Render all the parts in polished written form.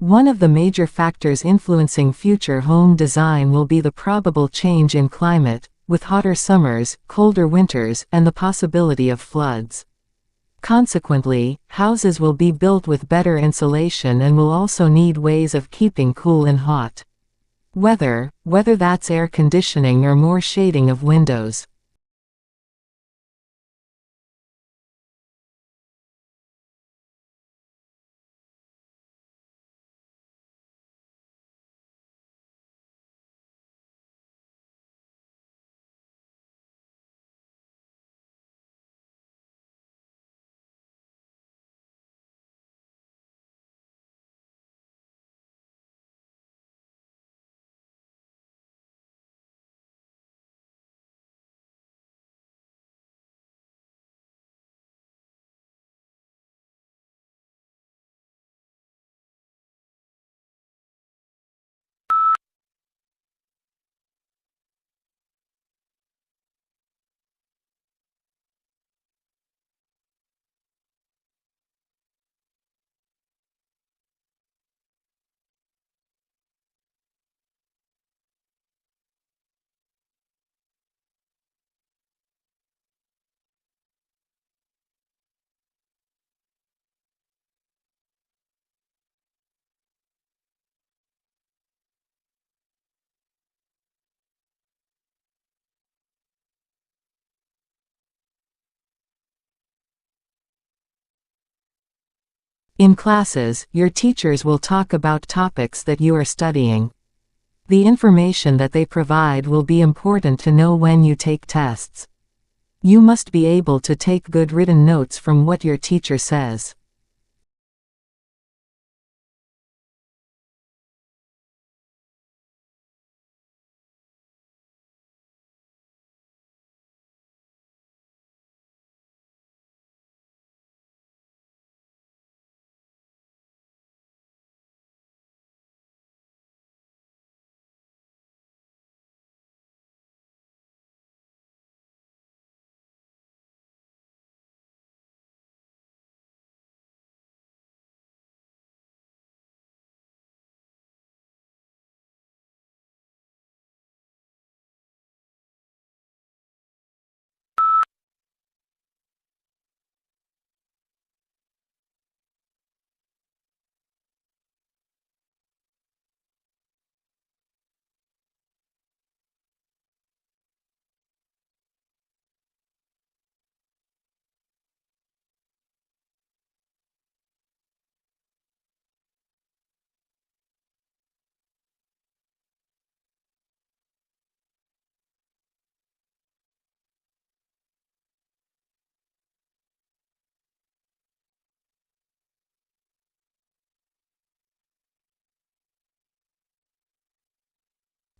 One of the major factors influencing future home design will be the probable change in climate, with hotter summers, colder winters, and the possibility of floods. Consequently, houses will be built with better insulation and will also need ways of keeping cool in hot weather, whether that's air conditioning or more shading of windows. In classes, your teachers will talk about topics that you are studying. The information that they provide will be important to know when you take tests. You must be able to take good written notes from what your teacher says.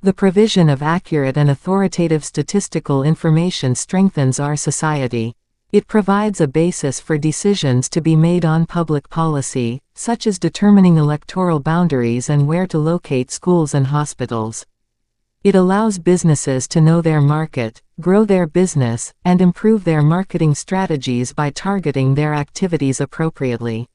The provision of accurate and authoritative statistical information strengthens our society. It provides a basis for decisions to be made on public policy, such as determining electoral boundaries and where to locate schools and hospitals. It allows businesses to know their market, grow their business, and improve their marketing strategies by targeting their activities appropriately.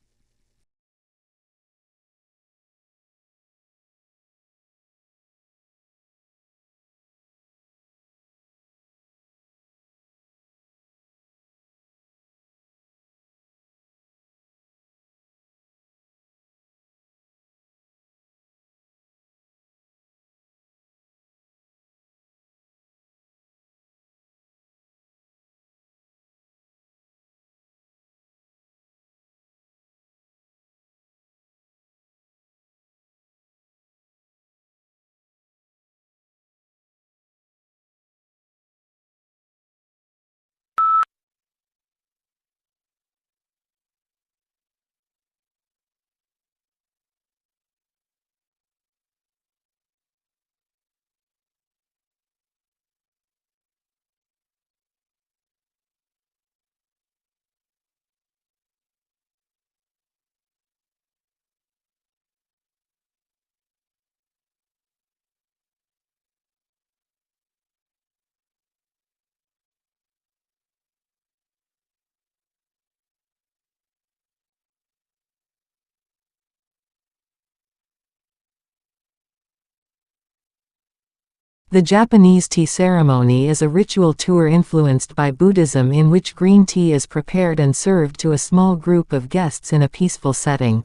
The Japanese tea ceremony is a ritual tour influenced by Buddhism in which green tea is prepared and served to a small group of guests in a peaceful setting.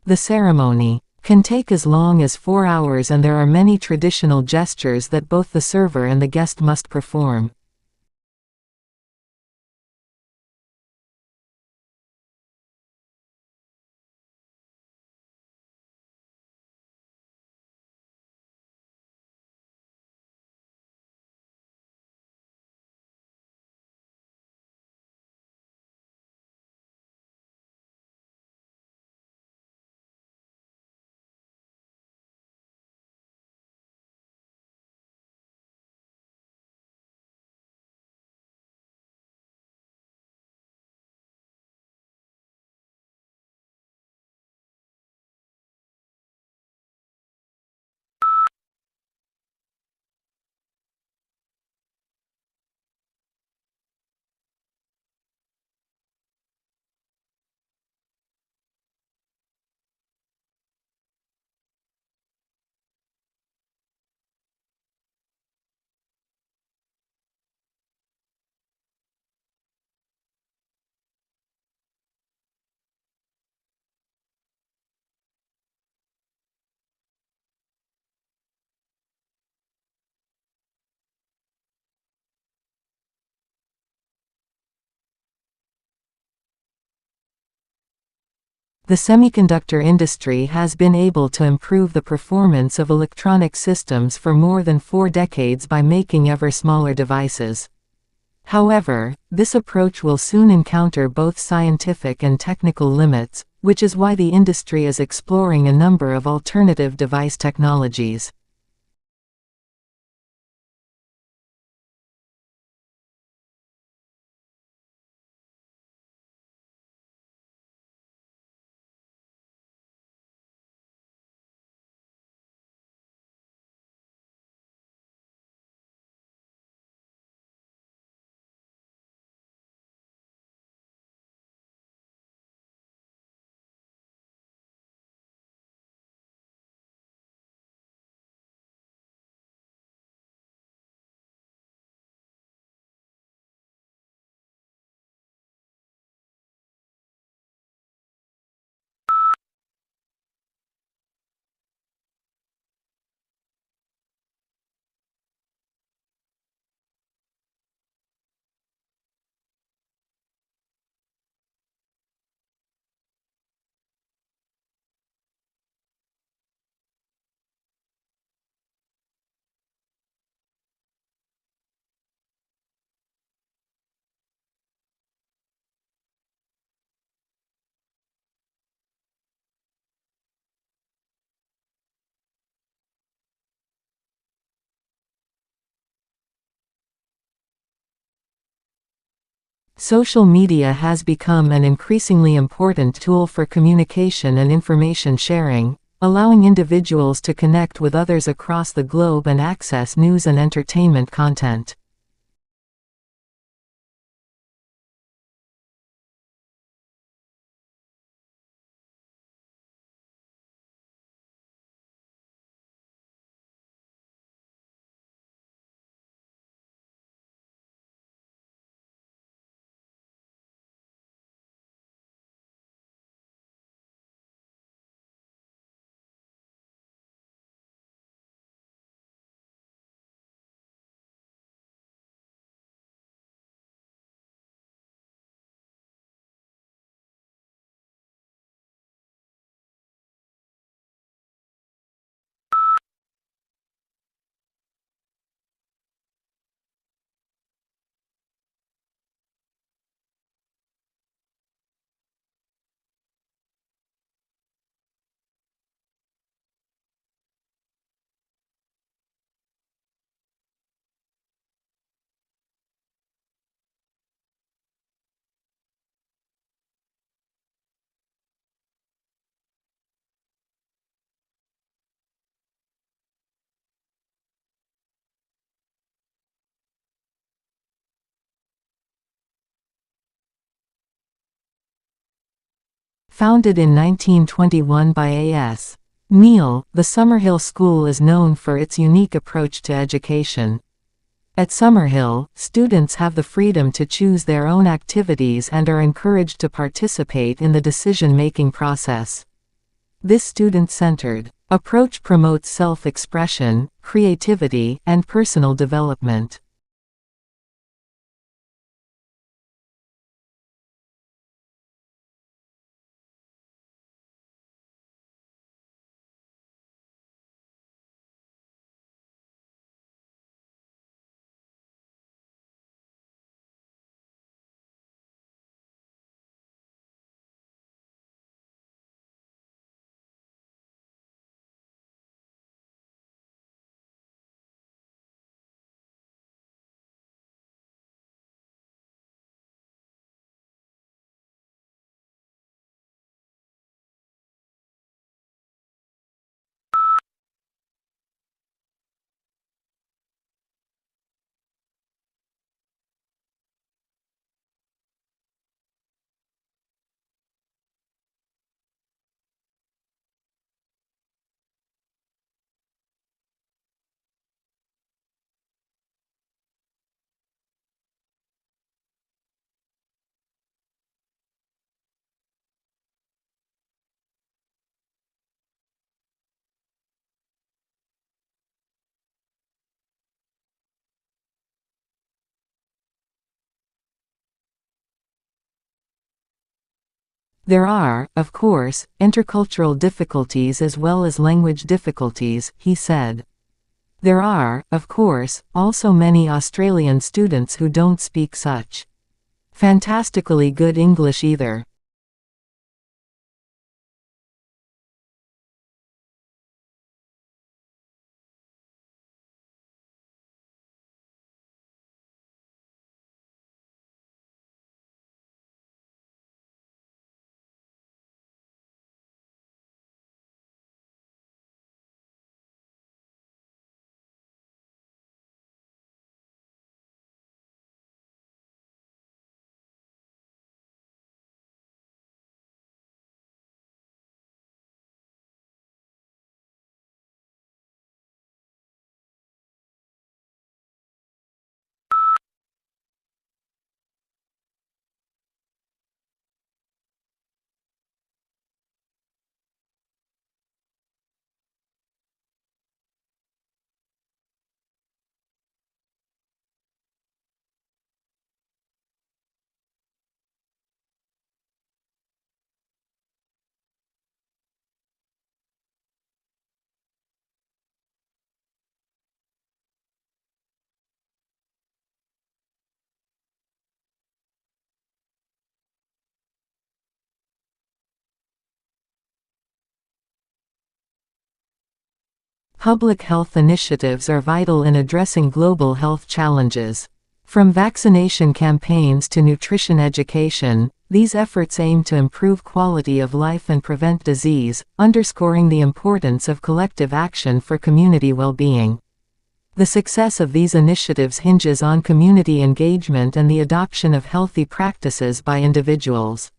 The ceremony can take as long as 4 hours, and there are many traditional gestures that both the server and the guest must perform. The semiconductor industry has been able to improve the performance of electronic systems for more than 4 decades by making ever smaller devices. However, this approach will soon encounter both scientific and technical limits, which is why the industry is exploring a number of alternative device technologies. Social media has become an increasingly important tool for communication and information sharing, allowing individuals to connect with others across the globe and access news and entertainment content. Founded in 1921 by A.S. Neal, the Summerhill School is known for its unique approach to education. At Summerhill, students have the freedom to choose their own activities and are encouraged to participate in the decision-making process. This student-centered approach promotes self-expression, creativity, and personal development. There are, of course, intercultural difficulties as well as language difficulties, he said. There are, of course, also many Australian students who don't speak such fantastically good English either. Public health initiatives are vital in addressing global health challenges. From vaccination campaigns to nutrition education, these efforts aim to improve quality of life and prevent disease, underscoring the importance of collective action for community well-being. The success of these initiatives hinges on community engagement and the adoption of healthy practices by individuals.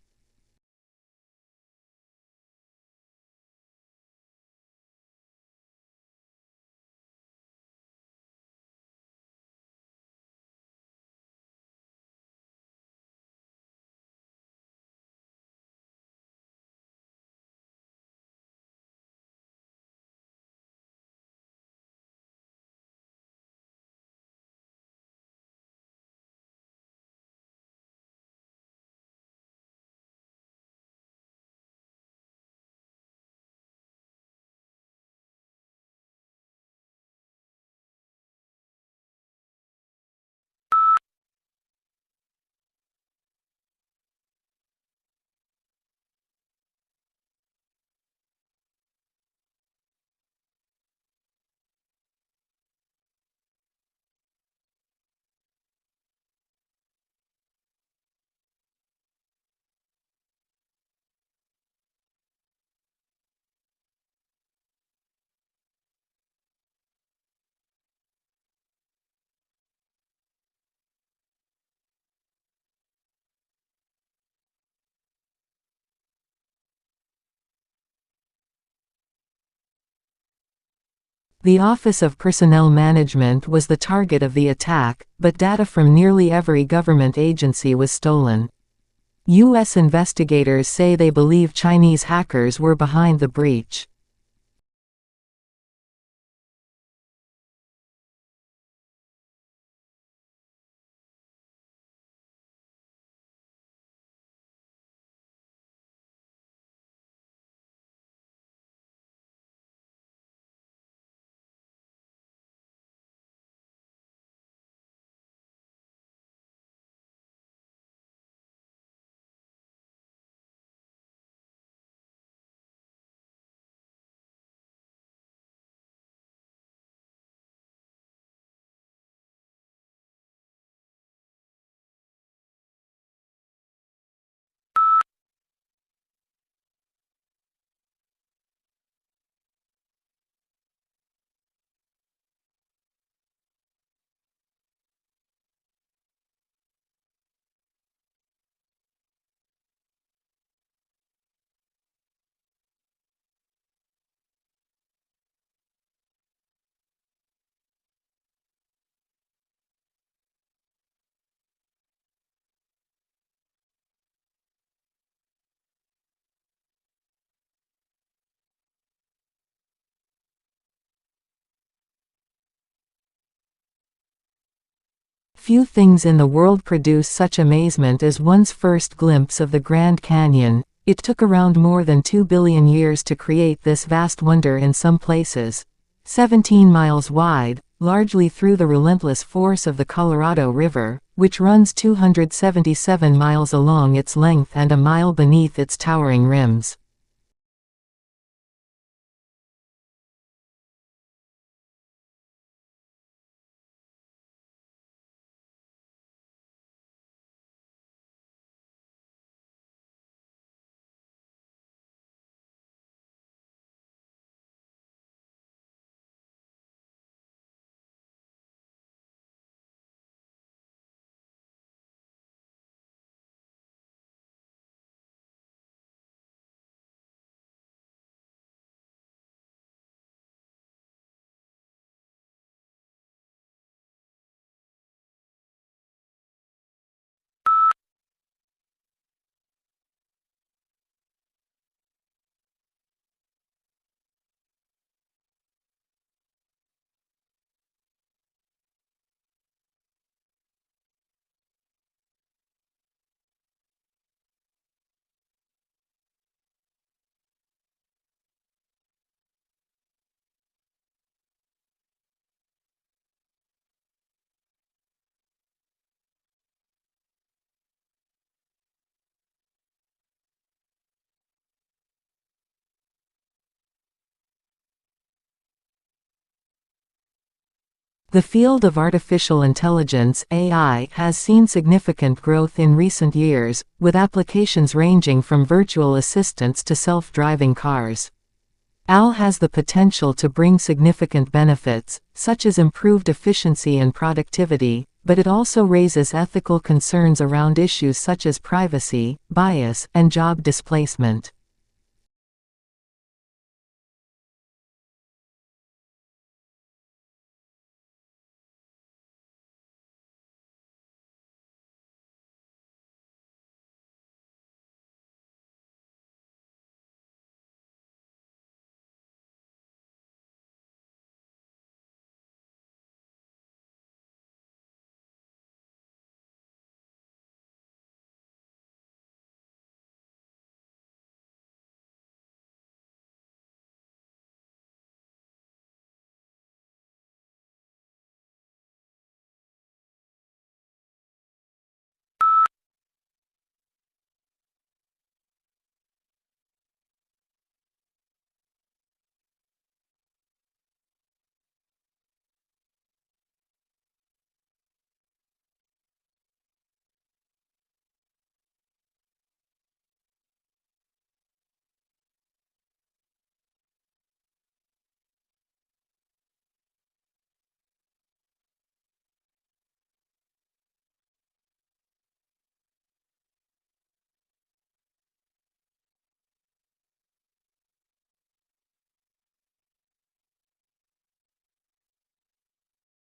The Office of Personnel Management was the target of the attack, but data from nearly every government agency was stolen. U.S. investigators say they believe Chinese hackers were behind the breach. Few things in the world produce such amazement as one's first glimpse of the Grand Canyon. It took around more than 2 billion years to create this vast wonder in some places. 17 miles wide, largely through the relentless force of the Colorado River, which runs 277 miles along its length and a mile beneath its towering rims. The field of artificial intelligence (AI) has seen significant growth in recent years, with applications ranging from virtual assistants to self-driving cars. AI has the potential to bring significant benefits, such as improved efficiency and productivity, but it also raises ethical concerns around issues such as privacy, bias, and job displacement.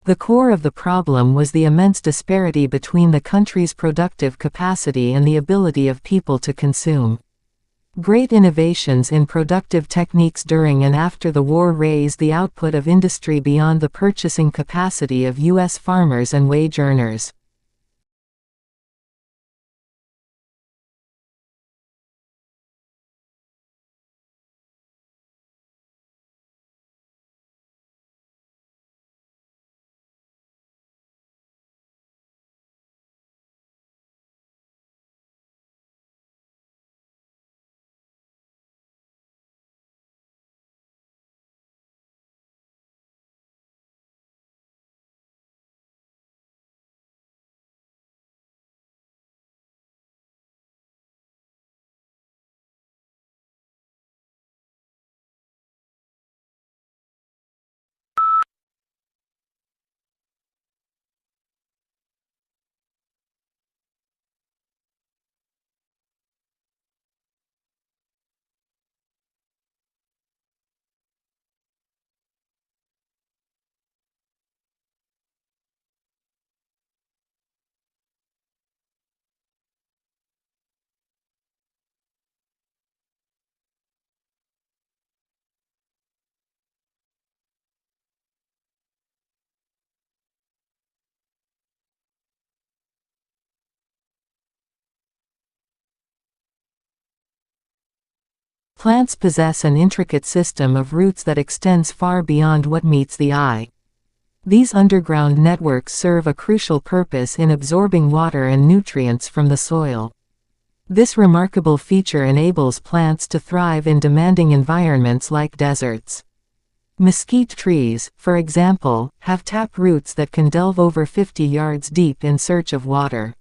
The core of the problem was the immense disparity between the country's productive capacity and the ability of people to consume. Great innovations in productive techniques during and after the war raised the output of industry beyond the purchasing capacity of U.S. farmers and wage earners. Plants possess an intricate system of roots that extends far beyond what meets the eye. These underground networks serve a crucial purpose in absorbing water and nutrients from the soil. This remarkable feature enables plants to thrive in demanding environments like deserts. Mesquite trees, for example, have tap roots that can delve over 50 yards deep in search of water.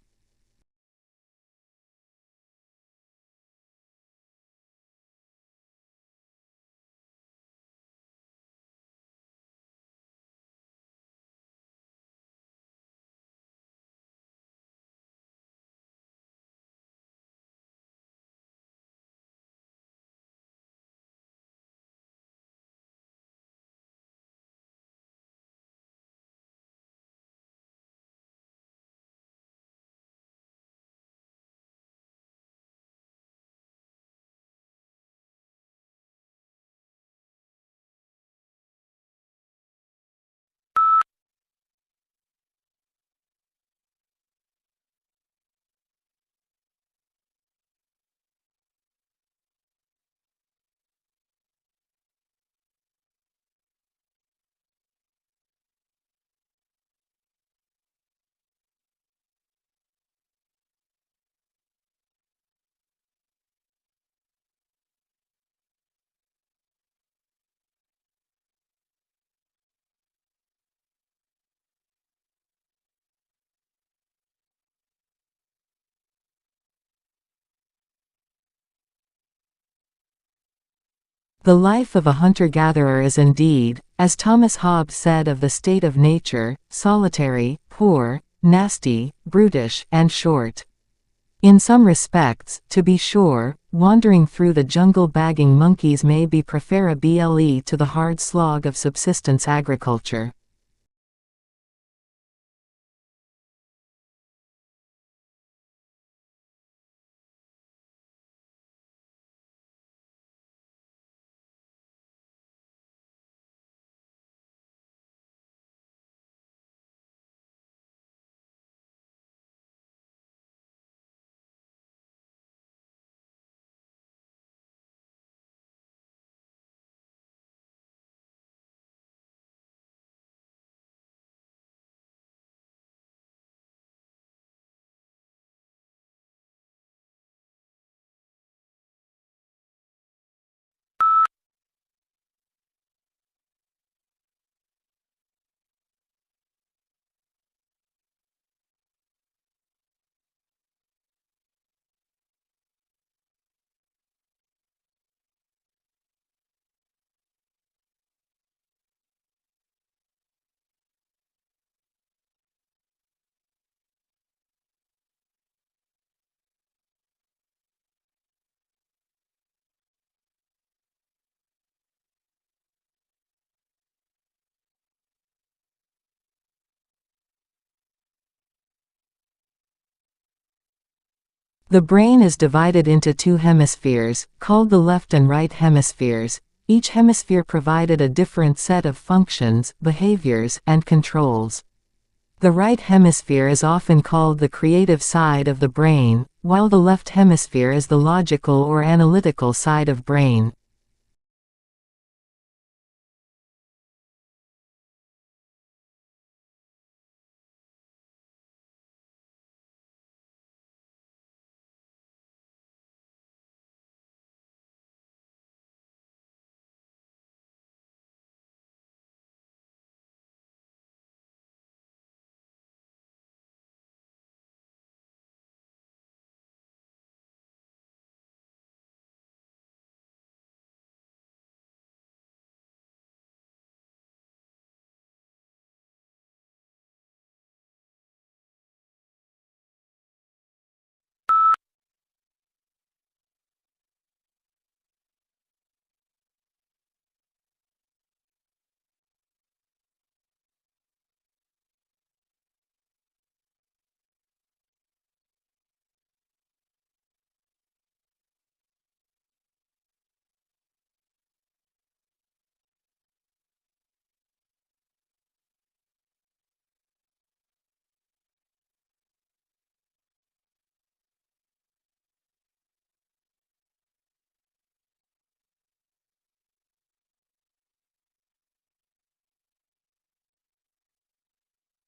The life of a hunter-gatherer is indeed, as Thomas Hobbes said of the state of nature, solitary, poor, nasty, brutish, and short. In some respects, to be sure, wandering through the jungle bagging monkeys may be preferable to the hard slog of subsistence agriculture. The brain is divided into two hemispheres, called the left and right hemispheres. Each hemisphere provided a different set of functions, behaviors, and controls. The right hemisphere is often called the creative side of the brain, while the left hemisphere is the logical or analytical side of brain.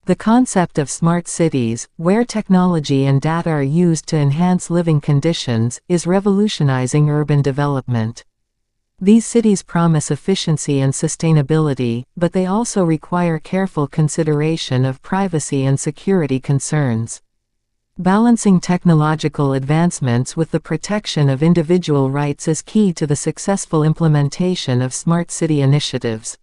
The concept of smart cities, where technology and data are used to enhance living conditions, is revolutionizing urban development. These cities promise efficiency and sustainability, but they also require careful consideration of privacy and security concerns. Balancing technological advancements with the protection of individual rights is key to the successful implementation of smart city initiatives.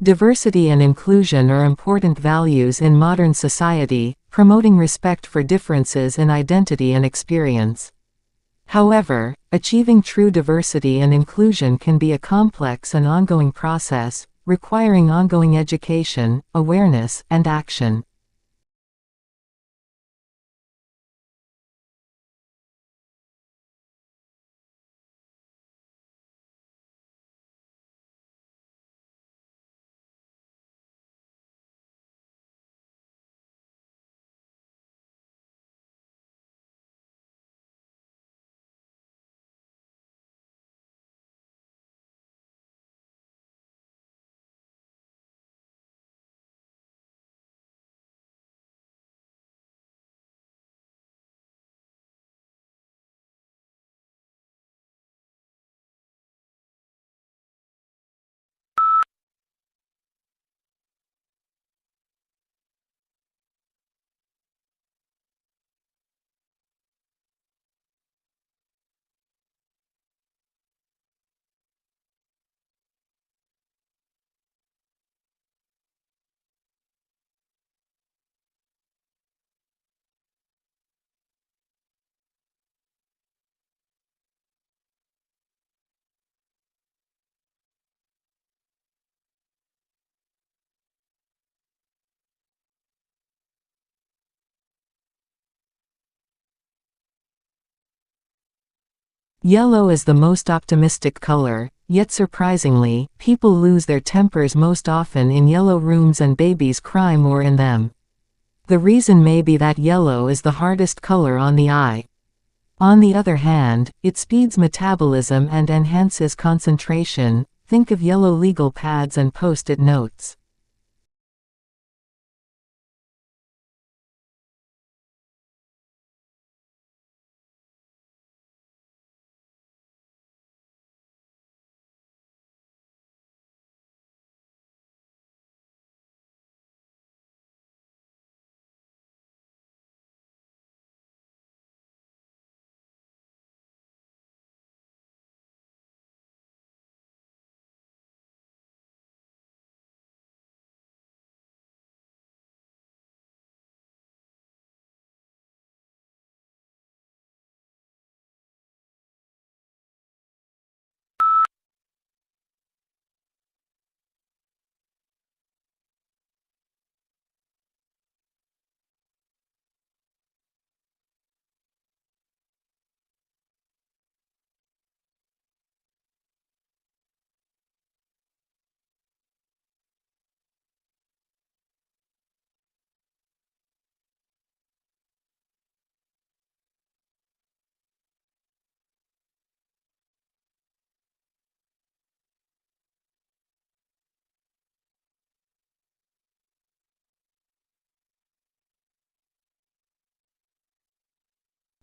Diversity and inclusion are important values in modern society, promoting respect for differences in identity and experience. However, achieving true diversity and inclusion can be a complex and ongoing process, requiring ongoing education, awareness, and action. Yellow is the most optimistic color, yet surprisingly, people lose their tempers most often in yellow rooms and babies cry more in them. The reason may be that yellow is the hardest color on the eye. On the other hand, it speeds metabolism and enhances concentration. Think of yellow legal pads and post-it notes.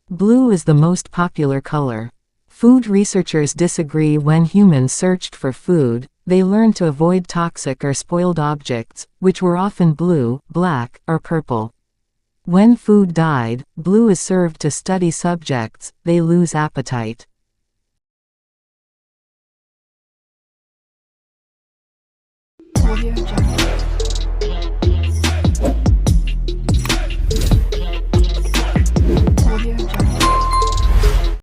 Blue is the most popular color. Food researchers disagree. When humans searched for food, they learned to avoid toxic or spoiled objects, which were often blue, black, or purple. When food died, blue is served to study subjects, they lose appetite. Audio Jungle.